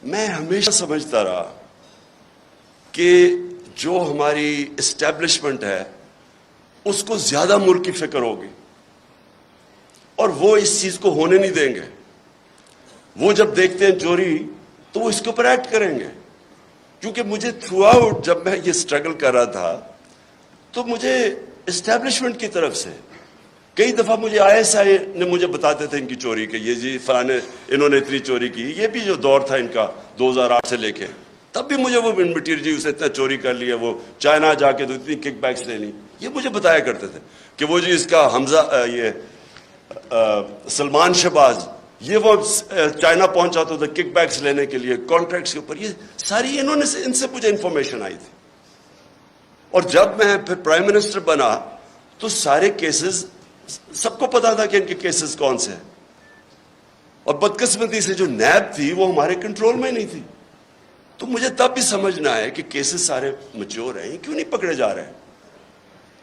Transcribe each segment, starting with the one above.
میں ہمیشہ سمجھتا رہا کہ جو ہماری اسٹیبلشمنٹ ہے اس کو زیادہ ملک کی فکر ہوگی اور وہ اس چیز کو ہونے نہیں دیں گے. وہ جب دیکھتے ہیں چوری تو وہ اس کے اوپر ایکٹ کریں گے. کیونکہ مجھے تھرو آؤٹ جب میں یہ اسٹرگل کر رہا تھا تو مجھے اسٹیبلشمنٹ کی طرف سے کئی دفعہ مجھے ISI نے مجھے بتاتے تھے ان کی چوری کہ یہ جی فلانے انہوں نے اتنی چوری کی. یہ بھی جو دور تھا ان کا 2008 سے لے کے تب بھی مجھے وہ مٹیریل جی اسے اتنا چوری کر لیا, وہ چائنا جا کے تو اتنی کک بیکس لے لی. یہ مجھے بتایا کرتے تھے کہ وہ جی اس کا حمزہ سلمان شہباز یہ وہ چائنا پہنچا تھا کک بیکس لینے کے لیے کانٹریکٹس کے اوپر. یہ ساری انہوں نے ان سے مجھے انفارمیشن آئی تھی. اور جب میں پھر پرائم منسٹر بنا تو سارے کیسز سب کو پتا تھا کہ ان کے کیسز کون سے ہیں. اور بدقسمتی سے جو نیب تھی وہ ہمارے کنٹرول میں نہیں تھی. تو مجھے تب بھی سمجھنا ہے کہ کیسز سارے میچور ہیں, کیوں نہیں پکڑے جا رہے ہیں.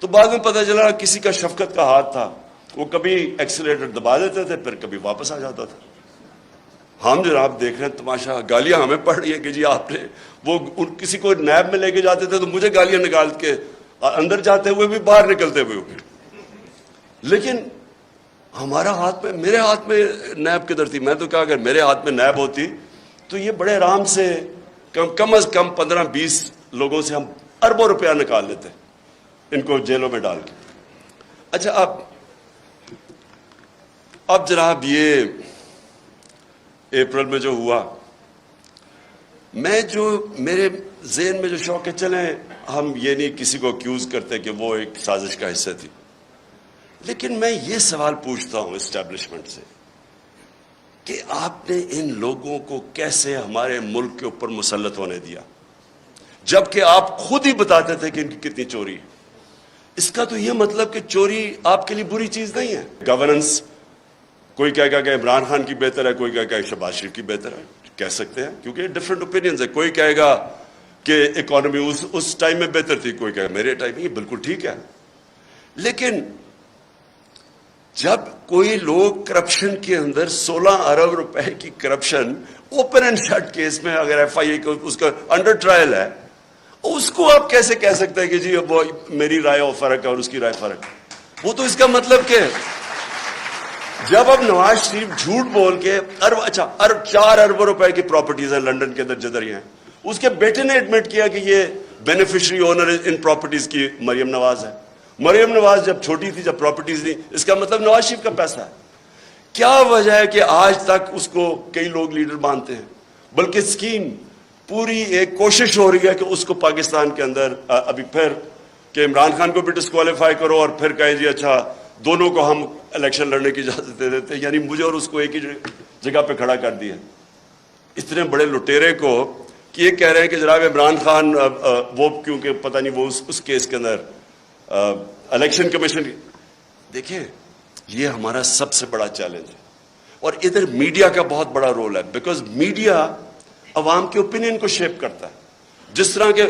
تو بعد میں پتہ چلا کسی کا شفقت کا ہاتھ تھا, وہ کبھی ایکسیلیٹر دبا دیتے تھے پھر کبھی واپس آ جاتا تھا. ہم جناب دیکھ رہے ہیں تماشا, گالیاں ہمیں پڑ رہی ہیں کہ جی آپ نے وہ کسی کو نیب میں لے کے جاتے تھے تو مجھے گالیاں نکال کے اندر جاتے ہوئے بھی باہر نکلتے ہوئے. لیکن ہمارا ہاتھ میں, میرے ہاتھ میں نیب کدھر تھی. میں تو کہا اگر میرے ہاتھ میں نیب ہوتی تو یہ بڑے آرام سے کم از کم 15-20 لوگوں سے ہم اربوں روپیہ نکال لیتے ان کو جیلوں میں ڈال کے. اچھا اب جناب یہ اپریل میں جو ہوا, میں جو میرے ذہن میں جو شوق ہے, چلیں ہم یہ نہیں کسی کو اکیوز کرتے کہ وہ ایک سازش کا حصہ تھی, لیکن میں یہ سوال پوچھتا ہوں اسٹیبلشمنٹ سے کہ آپ نے ان لوگوں کو کیسے ہمارے ملک کے اوپر مسلط ہونے دیا جبکہ آپ خود ہی بتاتے تھے کہ ان کی کتنی چوری ہے. اس کا تو یہ مطلب کہ چوری آپ کے لیے بری چیز نہیں ہے. گورننس کوئی کہے گا کہ عمران خان کی بہتر ہے, کوئی کہے گا کہ شہباز شریف کی بہتر ہے, کہہ سکتے ہیں کیونکہ ڈفرینٹ اوپینینز ہے. کوئی کہے گا کہ اکانومی اس ٹائم میں بہتر تھی, کوئی کہے گا میرے ٹائم میں. یہ بالکل ٹھیک ہے, لیکن جب کوئی لوگ کرپشن کے اندر 16 ارب روپے کی corruption open and shut case میں اگر FIA کو اس کا انڈر ٹرائل ہے, اس کو آپ کیسے کہہ سکتے ہیں کہ جی وہ میری رائے اور فرق ہے اور اس کی رائے فرق ہے. وہ تو اس کا مطلب کہ جب اب نواز شریف جھوٹ بول کے 4 ارب روپے کی پراپرٹیز ہیں لندن کے اندر جدھر ہی ہیں, اس کے بیٹے نے ایڈمٹ کیا کہ یہ بینیفیشری اونر ان پراپرٹیز کی مریم نواز ہے. مریم نواز جب چھوٹی تھی, جب پراپرٹیز نہیں, اس کا مطلب نواز شریف کا پیسہ ہے. کیا وجہ ہے کہ آج تک اس کو کئی لوگ لیڈر مانتے ہیں, بلکہ اسکیم پوری ایک کوشش ہو رہی ہے کہ اس کو پاکستان کے اندر ابھی پھر کہ عمران خان کو بھی ڈسکوالیفائی کرو اور پھر کہیں جی اچھا دونوں کو ہم الیکشن لڑنے کی اجازت دے دیتے. یعنی مجھے اور اس کو ایک ہی جگہ پہ کھڑا کر دیا. اتنے بڑے لٹیرے کو کہ یہ کہہ رہے ہیں کہ جناب عمران خان وہ کیونکہ پتہ نہیں وہ اس کیس کے اندر الیکشن کمیشن. دیکھیں یہ ہمارا سب سے بڑا چیلنج ہے, اور ادھر میڈیا کا بہت بڑا رول ہے, بیکاز میڈیا عوام کے اوپینین کو شیپ کرتا ہے. جس طرح کہ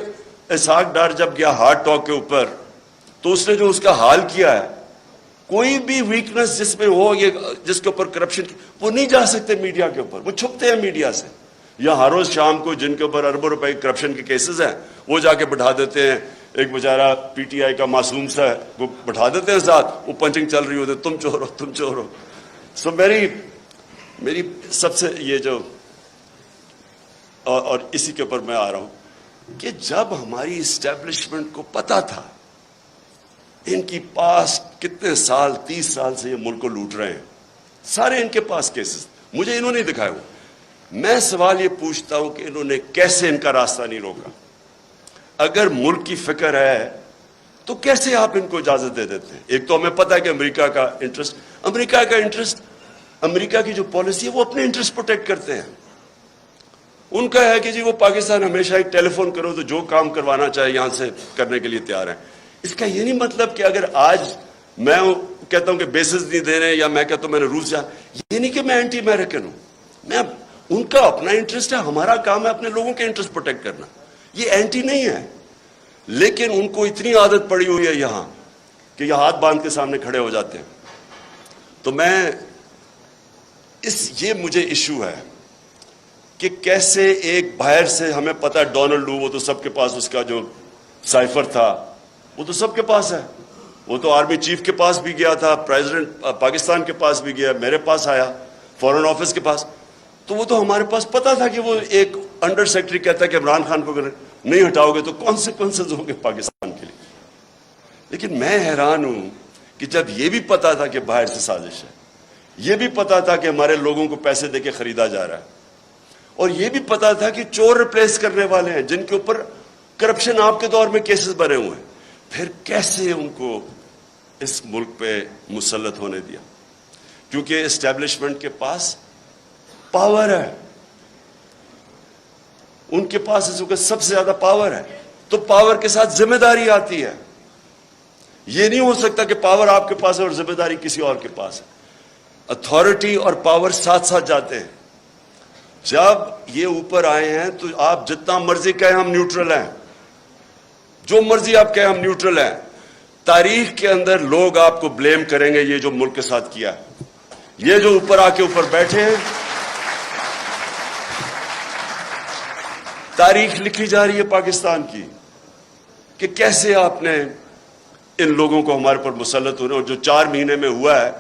اسحاق ڈار جب گیا ہارٹ ٹاک کے اوپر تو اس نے جو اس کا حال کیا ہے, کوئی بھی ویکنس جس میں ہو, یہ جس کے اوپر کرپشن وہ نہیں جا سکتے میڈیا کے اوپر, وہ چھپتے ہیں میڈیا سے. یا ہر روز شام کو جن کے اوپر اربوں روپے کرپشن کے کیسز ہیں وہ جا کے بٹھا دیتے ہیں. ایک بیچارہ PTI کا معصوم سا ہے, وہ بٹھا دیتے ہیں ساتھ, وہ پنچنگ چل رہی ہوتی, تم چور ہو تم چور ہو. سو میری سب سے یہ جو اور اسی کے اوپر میں آ رہا ہوں کہ جب ہماری اسٹیبلشمنٹ کو پتا تھا ان کی پاس کتنے سال 30 سال سے یہ ملک کو لوٹ رہے ہیں, سارے ان کے پاس کیسز مجھے انہوں نے دکھائے ہوئے, میں سوال یہ پوچھتا ہوں کہ انہوں نے کیسے ان کا راستہ نہیں روکا. اگر ملک کی فکر ہے تو کیسے آپ ان کو اجازت دے دیتے ہیں. ایک تو ہمیں پتہ ہے کہ امریکہ کا انٹرسٹ امریکہ کی جو پالیسی ہے وہ اپنے انٹرسٹ پروٹیکٹ کرتے ہیں. ان کا ہے کہ جی وہ پاکستان ہمیشہ ایک ٹیلی فون کرو تو جو کام کروانا چاہے یہاں سے کرنے کے لیے تیار ہیں. اس کا یہ نہیں مطلب کہ اگر آج میں کہتا ہوں کہ بیسز نہیں دے رہے, یا میں کہتا ہوں میں نے روس جا, یہ نہیں کہ میں اینٹی امریکن ہوں. میں ان کا اپنا انٹرسٹ ہے, ہمارا کام ہے اپنے لوگوں کے انٹرسٹ پروٹیکٹ کرنا, یہ اینٹی نہیں ہے. لیکن ان کو اتنی عادت پڑی ہوئی ہے یہاں کہ یہ ہاتھ باندھ کے سامنے کھڑے ہو جاتے ہیں. تو میں یہ مجھے ایشو ہے کہ کیسے ایک باہر سے ہمیں پتہ ہے ڈونلڈ لو وہ تو سب کے پاس اس کا جو سائفر تھا وہ تو سب کے پاس ہے, وہ تو آرمی چیف کے پاس بھی گیا تھا, پریزیڈنٹ پاکستان کے پاس بھی گیا, میرے پاس آیا, فورن آفس کے پاس, تو وہ تو ہمارے پاس پتہ تھا کہ وہ ایک انڈر سیکرٹری کہتا ہے کہ عمران خان کو اگر نہیں ہٹاؤ گے تو کانسیکوینسز ہوں گے پاکستان کے لیے. لیکن میں حیران ہوں کہ جب یہ بھی پتا تھا کہ باہر سے سازش ہے, یہ بھی پتا تھا کہ ہمارے لوگوں کو پیسے دے کے خریدا جا رہا ہے, اور یہ بھی پتا تھا کہ چور ریپلیس کرنے والے ہیں جن کے اوپر کرپشن آپ کے دور میں کیسز بنے ہوئے ہیں, پھر کیسے ان کو اس ملک پہ مسلط ہونے دیا؟ کیونکہ اسٹیبلشمنٹ کے پاس پاور ہے, ان کے پاس اس وقت سب سے زیادہ پاور ہے, تو پاور کے ساتھ ذمہ داری آتی ہے. یہ نہیں ہو سکتا کہ پاور آپ کے پاس ہے اور ذمہ داری کسی اور کے پاس ہے. اتھارٹی اور پاور ساتھ ساتھ جاتے ہیں. جب یہ اوپر آئے ہیں تو آپ جتنا مرضی کہیں ہم نیوٹرل ہیں, جو مرضی آپ کہیں ہم نیوٹرل ہیں, تاریخ کے اندر لوگ آپ کو بلیم کریں گے یہ جو ملک کے ساتھ کیا ہے. یہ جو اوپر آ کے اوپر بیٹھے ہیں, تاریخ لکھی جا رہی ہے پاکستان کی کہ کیسے آپ نے ان لوگوں کو ہمارے پر مسلط ہونے, اور جو 4 مہینے میں ہوا ہے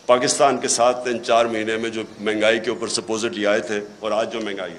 پاکستان کے ساتھ, ان 4 مہینے میں جو مہنگائی کے اوپر سپوزٹلی آئے تھے اور آج جو مہنگائی ہے.